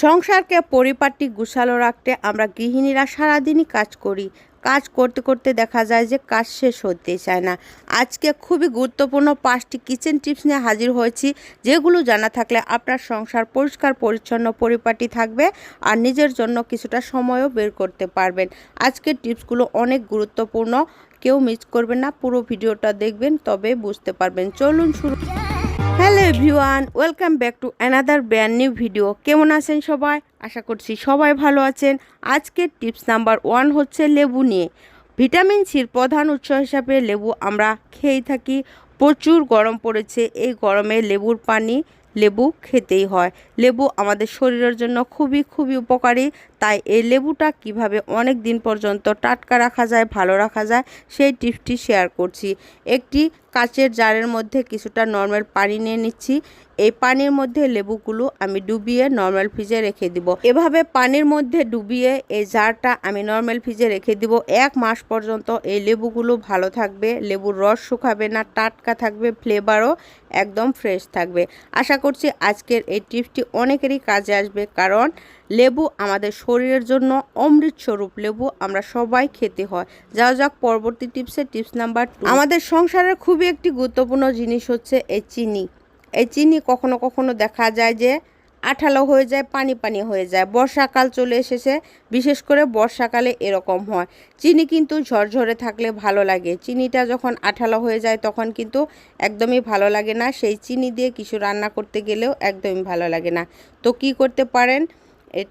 সংসারকে পরিপাটি গুছালো রাখতে আমরা গৃহিণীরা সারাদিনই কাজ করি। কাজ করতে করতে দেখা যায় যে কাজ শেষ হতে চায় না। আজকে খুবই গুরুত্বপূর্ণ 5টি কিচেন টিপস নিয়ে হাজির হয়েছি, যেগুলো জানা থাকলে আপনার সংসার পরিষ্কার পরিচ্ছন্ন পরিপাটি থাকবে আর নিজের জন্য কিছুটা সময়ও বের করতে পারবেন। আজকের টিপসগুলো অনেক গুরুত্বপূর্ণ, কেউ মিস করবেন না, পুরো ভিডিওটা দেখবেন তবে বুঝতে পারবেন। চলুন শুরু। Hello everyone, welcome back to another brand new video. কেমন আছেন সবাই? আশা করছি সবাই ভালো আছেন। আজকের টিপস নাম্বার 1 হচ্ছে লেবু নিয়ে। ভিটামিন সির প্রধান উৎস হিসাবে লেবু আমরা খেয়েই থাকি। প্রচুর গরম পড়েছে, এই গরমে লেবু খেতেই হয়। লেবু আমাদের শরীরের জন্য খুবই উপকারী। তাই এই লেবুটা কিভাবে অনেক দিন পর্যন্ত টাটকা রাখা যায়, ভালো রাখা যায়, সেই টিপসটি শেয়ার করছি। একটি কাচের জারের মধ্যে কিছুটা নর্মাল পানি নিয়ে নিচ্ছি। এই পানির মধ্যে লেবুগুলো আমি ডুবিয়ে নর্মাল ফ্রিজে রেখে দিব। এভাবে পানির মধ্যে ডুবিয়ে এই জারটা আমি নর্মাল ফ্রিজে রেখে দিব। 1 মাস পর্যন্ত এই লেবুগুলো ভালো থাকবে, লেবুর রস শুকাবে না, টাটকা থাকবে, ফ্লেভারও একদম ফ্রেশ থাকবে। আশা করছি আজকের এই টিপসটি অনেকেরই কাজে আসবে, কারণ লেবু আমাদের শরীরের জন্য অমৃত স্বরূপ। লেবু আমরা সবাই খেতে হয়। যাওয়া যাক পরবর্তী টিপস নাম্বার 2। আমাদের সংসারের খুবই একটি গুরুত্বপূর্ণ জিনিস হচ্ছে এই চিনি। এই চিনি কখনো কখনো দেখা যায় যে আঠালো হয়ে যায়, পানি হয়ে যায়। বর্ষাকাল চলে এসেছে, বিশেষ করে বর্ষাকালে এরকম হয়। চিনি কিন্তু ঝরঝরে থাকলে ভালো লাগে, চিনিটা যখন আঠালো হয়ে যায় তখন কিন্তু একদমই ভালো লাগে না। সেই চিনি দিয়ে কিছু রান্না করতে গেলেও একদমই ভালো লাগে না। তো কি করতে পারেন,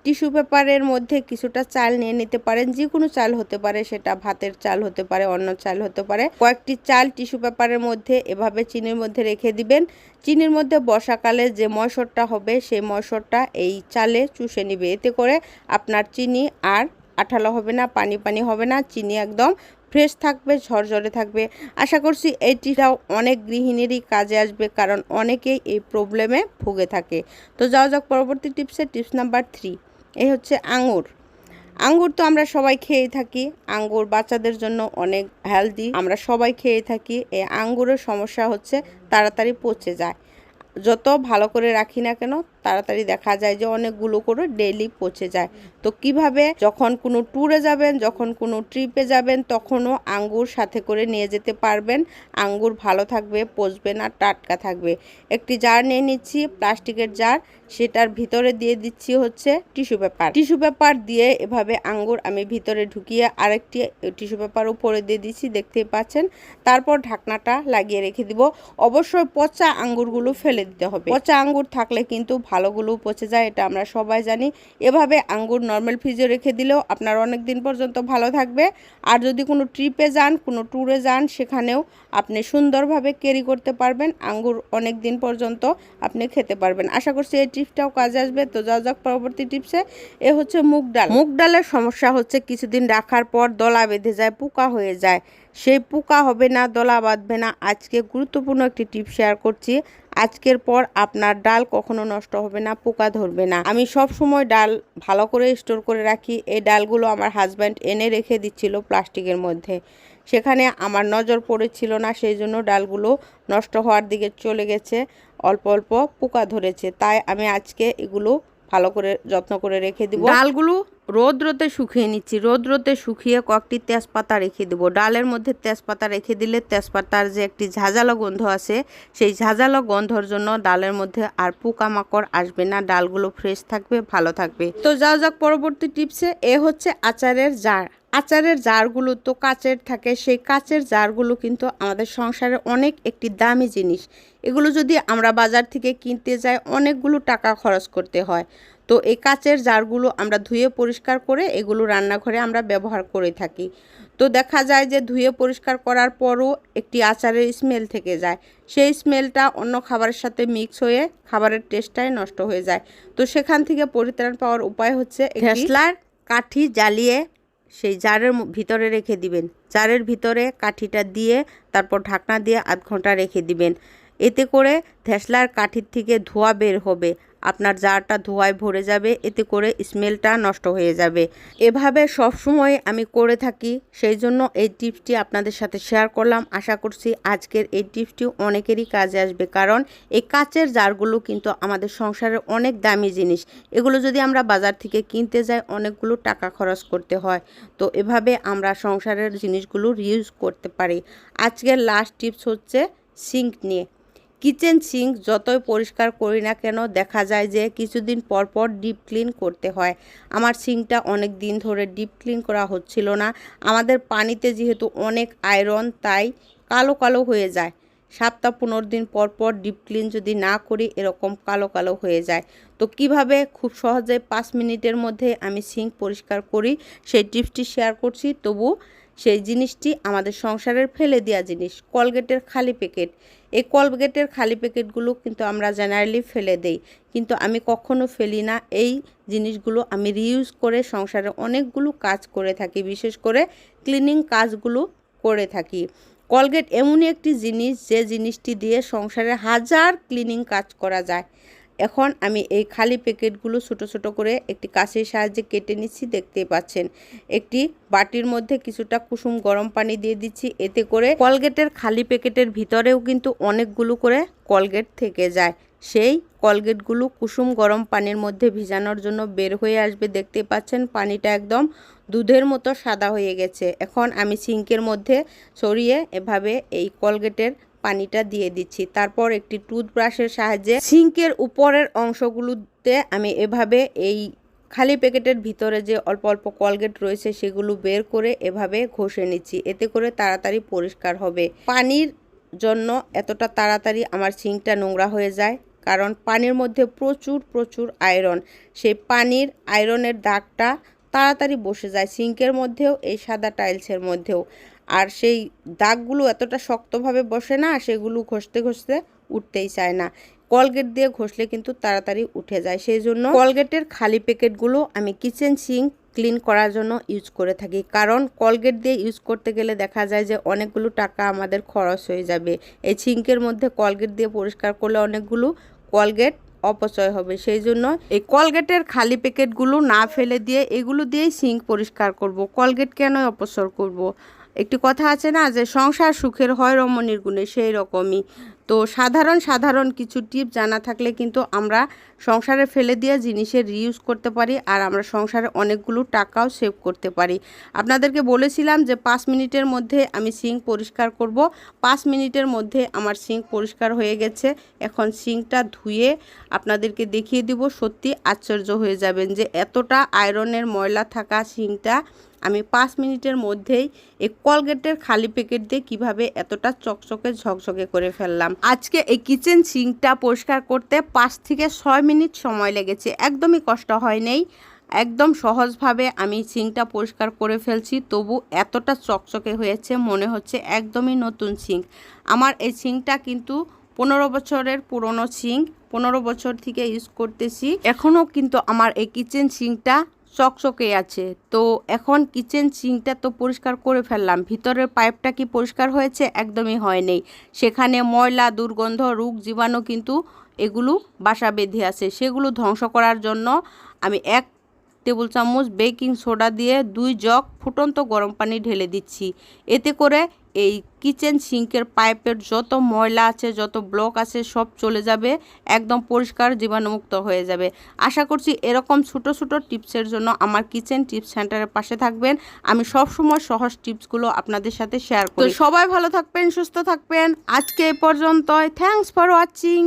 টিস্যু পেপারের মধ্যে কিছুটা চাল নিয়ে নিতে পারেন। যে কোনো চাল হতে পারে, সেটা ভাতের চাল হতে পারে, অন্য চাল হতে পারে। কয়েকটি চাল টিস্যু পেপারের মধ্যে এভাবে চিনির মধ্যে রেখে দিবেন। চিনির মধ্যে বর্ষাকালে যে ময়সরটা হবে, সেই ময়সরটা এই চালে চুষে নিবে। এতে করে আপনার চিনি আর আঠালো হবে না, পানি হবে না, চিনি একদম ফ্রেশ থাকবে, ঝরঝরে থাকবে। আশা করছি এইটিটাও অনেক গৃহিণীরই কাজে আসবে, কারণ অনেকেই এই প্রবলেমে ভুগে থাকে। তো যাওয়া যাক পরবর্তী টিপস নাম্বার 3। এই হচ্ছে আঙ্গুর। আঙ্গুর তো আমরা সবাই খেয়েই থাকি। আঙ্গুর বাচ্চাদের জন্য অনেক হেলদি, আমরা সবাই খেয়ে থাকি। এই আঙ্গুরের সমস্যা হচ্ছে তাড়াতাড়ি পচে যায়। যত ভালো করে রাখি না কেন, তাড়াতাড়ি দেখা যায় যে অনেকগুলো করে ডেইলি পচে যায়। তো কিভাবে, যখন কোনো ট্যুরে যাবেন, যখন কোনো ট্রিপে যাবেন, তখনও আঙ্গুর সাথে করে নিয়ে যেতে পারবেন। আঙ্গুর ভালো থাকবে, পচবে না, টাটকা থাকবে। একটি জার নিয়ে নিচ্ছি, প্লাস্টিকের জার। সেটার ভিতরে দিয়ে দিচ্ছি হচ্ছে টিস্যু পেপার দিয়ে এভাবে আঙ্গুর আমি ভিতরে ঢুকিয়ে আরেকটি টিস্যু পেপার উপরে দিয়ে দিচ্ছি, দেখতেই পাচ্ছেন। তারপর ঢাকনাটা লাগিয়ে রেখে দিব। অবশ্যই পচা আঙ্গুরগুলো ফেলে দিতে হবে। পচা আঙ্গুর থাকলে কিন্তু ভালোগুলো পচে যায়, এটা আমরা সবাই জানি। এভাবে আঙ্গুর নর্মাল ফ্রিজে রেখে দিলেও আপনার অনেক দিন পর্যন্ত ভালো থাকবে। আর যদি কোনো ট্রিপে যান, কোনো ট্যুরে যান, সেখানেও আপনি সুন্দরভাবে ক্যারি করতে পারবেন। আঙ্গুর অনেক দিন পর্যন্ত আপনি খেতে পারবেন। আশা করছি এই টিপসটাও কাজে আসবে। তো যাওয়া যাক পরবর্তী টিপসে। এ হচ্ছে মুগ ডাল। মুগ ডালের সমস্যা হচ্ছে কিছুদিন রাখার পর দলা বেঁধে যায়, পোকা হয়ে যায়। সেই পোকা হবে না, দলা বাঁধবে না। আজকে গুরুত্বপূর্ণ একটি টিপ শেয়ার করছি। আজকের পর আপনার ডাল কখনো নষ্ট হবে না, পোকা ধরবে না। আমি সব সময় ডাল ভালো করে স্টোর করে রাখি। এই ডালগুলো আমার হাজব্যান্ড এনে রেখে দিচ্ছিল প্লাস্টিকের মধ্যে, সেখানে আমার নজর পড়েছিল না, সেই জন্য ডালগুলো নষ্ট হওয়ার দিকে চলে গেছে, অল্প পোকা ধরেছে। তাই আমি আজকে এগুলো ভালো করে যত্ন করে রেখে দিব। ডালগুলো রোদ্রতে শুকিয়ে নিচ্ছি। রোদ্রতে শুকিয়ে কয়েকটি তেজপাতা রেখে দেবো। ডালের মধ্যে তেজপাতা রেখে দিলে তেজপাতার যে একটি ঝাঁঝালো গন্ধ আছে, সেই ঝাঁঝালো গন্ধর জন্য ডালের মধ্যে আর পোকামাকড় আসবে না, ডালগুলো ফ্রেশ থাকবে, ভালো থাকবে। তো যাও যাক পরবর্তী টিপসে। এ হচ্ছে আচারের জার। আচারের জারগুলো তো কাচের থাকে, সেই কাচের জারগুলো কিন্তু আমাদের সংসারে অনেক একটি দামি জিনিস। এগুলো যদি আমরা বাজার থেকে কিনতে যাই, অনেকগুলো টাকা খরচ করতে হয়। তো এই কাচের জারগুলো আমরা ধুয়ে পরিষ্কার করে এগুলো রান্নাঘরে আমরা ব্যবহার করে থাকি। তো দেখা যায় যে ধুয়ে পরিষ্কার করার পরও একটি আচারের স্মেল থেকে যায়। সেই স্মেলটা অন্য খাবারের সাথে মিক্স হয়ে খাবারের টেস্টটাই নষ্ট হয়ে যায়। তো সেখান থেকে পরিত্রাণ পাওয়ার উপায় হচ্ছে ঘেঁষলার কাঠি জ্বালিয়ে সেই জারের ভিতরে রেখে দিবেন। জারের ভিতরে কাঠিটা দিয়ে তারপর ঢাকনা দিয়ে আধ ঘন্টা রেখে দিবেন। এতে করে ধেঁসলার কাঠির থেকে ধোঁয়া বের হবে আপনার জারটা ধোঁয়ায় ভরে যাবে, এতে করে স্মেলটা নষ্ট হয়ে যাবে। এভাবে সবসময় আমি করে থাকি, সেই জন্য এই টিপসটি আপনাদের সাথে শেয়ার করলাম। আশা করছি আজকের এই টিপসটি অনেকেরই কাজে আসবে, কারণ এই কাচের জারগুলো কিন্তু আমাদের সংসারের অনেক দামি জিনিস। এগুলো যদি আমরা বাজার থেকে কিনতে যাই অনেকগুলো টাকা খরচ করতে হয়। তো এভাবে আমরা সংসারের জিনিসগুলো রিউজ করতে পারি। আজকের লাস্ট টিপস হচ্ছে সিঙ্ক নিয়ে। কিচেন সিঙ্ক যতই পরিষ্কার করি না কেন দেখা যায় যে কিছুদিন পর পর ডিপ ক্লিন করতে হয়। আমার সিঙ্কটা অনেক দিন ধরে ডিপ ক্লিন করা হচ্ছিল না। আমাদের পানিতে যেহেতু অনেক আয়রন, তাই কালো কালো হয়ে যায়। সপ্তাহ 15 দিন পর পর ডিপ ক্লিন যদি না করি এরকম কালো কালো হয়ে যায়। তো কিভাবে খুব সহজে 5 মিনিটের মধ্যে আমি সিঙ্ক পরিষ্কার করি সেই টিপসটি শেয়ার করছি। তবু সেই জিনিসটি আমাদের সংসারের ফেলে দেওয়া জিনিস, কলগেটের খালি প্যাকেট। এই কলগেটের খালি প্যাকেটগুলো কিন্তু আমরা জেনারেলি ফেলে দেই, কিন্তু আমি কখনো ফেলি না। এই জিনিসগুলো আমি রিইউজ করে সংসারে অনেকগুলো কাজ করে থাকি, বিশেষ করে ক্লিনিং কাজগুলো করে থাকি। কলগেট এমনই একটি জিনিস যে জিনিসটি দিয়ে সংসারে হাজার ক্লিনিং কাজ করা যায়। এখন আমি এই খালি প্যাকেটগুলো ছোটো ছোটো করে একটি কাঁচির সাহায্যে কেটে নিচ্ছি, দেখতেই পাচ্ছেন। একটি বাটির মধ্যে কিছুটা কুসুম গরম পানি দিয়ে দিচ্ছি, এতে করে কলগেটের খালি প্যাকেটের ভিতরেও কিন্তু অনেকগুলো করে কলগেট থেকে যায়। সেই কলগেটগুলো কুসুম গরম পানির মধ্যে ভিজানোর জন্য বের হয়ে আসবে। দেখতে পাচ্ছেন পানিটা একদম দুধের মতো সাদা হয়ে গেছে। এখন আমি সিঙ্কের মধ্যে ছড়িয়ে এভাবে এই কলগেটের পানিটা দিয়ে দিচ্ছি। তারপর একটি টুথব্রাশের সাহায্যে সিঙ্কের উপরের অংশগুলোতে আমি এভাবে এই খালি প্যাকেটের ভিতরে যে অল্প অল্প কলগেট রয়েছে সেগুলো বের করে এভাবে ঘষে নিচ্ছি, এতে করে তাড়াতাড়ি পরিষ্কার হবে। পানির জন্য এতটা তাড়াতাড়ি আমার সিঙ্কটা নোংরা হয়ে যায়, কারণ পানির মধ্যে প্রচুর প্রচুর আয়রন। সেই পানির আয়রনের দাগটা তাড়াতাড়ি বসে যায় সিঙ্কের মধ্যেও, এই সাদা টাইলসের মধ্যেও। আর সেই দাগগুলো এতটা শক্তভাবে বসে না, সেগুলো ঘষতে ঘষতে উঠতেই চায় না। কলগেট দিয়ে ঘষলে কিন্তু তাড়াতাড়ি উঠে যায়। সেই জন্য কলগেটের খালি প্যাকেটগুলো আমি কিচেন সিঙ্ক ক্লিন করার জন্য ইউজ করে থাকি, কারণ কলগেট দিয়ে ইউজ করতে গেলে দেখা যায় যে অনেকগুলো টাকা আমাদের খরচ হয়ে যাবে। এই সিঙ্কের মধ্যে কলগেট দিয়ে পরিষ্কার করলে অনেকগুলো কলগেট অপচয় হবে। সেই জন্য এই কলগেটের খালি প্যাকেটগুলো না ফেলে দিয়ে এগুলো দিয়েই সিঙ্ক পরিষ্কার করব। কলগেট কেন অপচয় করব? একটি কথা আছে না যে সংসার সুখের হয় রমণীর গুণে, সেই রকমই। তো সাধারণ কিছু টিপ জানা থাকলে কিন্তু আমরা সংসারে ফেলে দেওয়া জিনিসের রিউজ করতে পারি, আর আমরা সংসারে অনেকগুলো টাকাও সেভ করতে পারি। আপনাদেরকে বলেছিলাম যে 5 মিনিটের মধ্যে আমি সিঙ্ক পরিষ্কার করব। 5 মিনিটের মধ্যে আমার সিঙ্ক পরিষ্কার হয়ে গেছে। এখন সিঙ্কটা ধুয়ে আপনাদেরকে দেখিয়ে দিব, সত্যি আশ্চর্য হয়ে যাবেন যে এতটা আয়রনের ময়লা থাকা সিঙ্কটা আমি 5 মিনিটের মধ্যেই এই কলগেটের খালি প্যাকেট দিয়ে কিভাবে এতটা চকচকে ঝকঝকে করে ফেললাম। আজকে এই কিচেন সিঙ্কটা পরিষ্কার করতে 5 থেকে 6 মিনিট সময় লেগেছে, একদমই কষ্ট হয় নাই। একদম সহজভাবে আমি সিঙ্কটা পরিষ্কার করে ফেলছি, তবু এতটা চকচকে হয়েছে, মনে হচ্ছে একদমই নতুন সিঙ্ক। আমার এই সিঙ্কটা কিন্তু 15 বছরের পুরনো সিঙ্ক, 15 বছর থেকে ইউজ করতেছি, এখনও কিন্তু আমার এই কিচেন সিঙ্কটা চকচকে আছে। তো এখন কিচেন সিঙ্কটা তো পরিষ্কার করে ফেললাম, ভিতরের পাইপটা কি পরিষ্কার হয়েছে? একদমই হয়নি। সেখানে ময়লা, দুর্গন্ধ, রোগ জীবাণু কিন্তু এগুলো বাসা বেঁধে আছে। সেগুলো ধ্বংস করার জন্য আমি 1 টেবিল চামচ বেকিং সোডা দিয়ে 2 জগ ফুটন্ত গরম পানি ঢেলে দিচ্ছি। এতে করে এই কিচেন সিঙ্কের পাইপের যত ময়লা আছে, যত ব্লক আছে, সব চলে যাবে, একদম পরিষ্কার জীবাণুমুক্ত হয়ে যাবে। আশা করছি এরকম ছোট ছোট টিপসের জন্য আমার কিচেন টিপস সেন্টারের পাশে থাকবেন। আমি সবসময় সহজ টিপসগুলো আপনাদের সাথে শেয়ার করি। সবাই ভালো থাকবেন, সুস্থ থাকবেন। আজকে এই পর্যন্তই। Thanks for watching.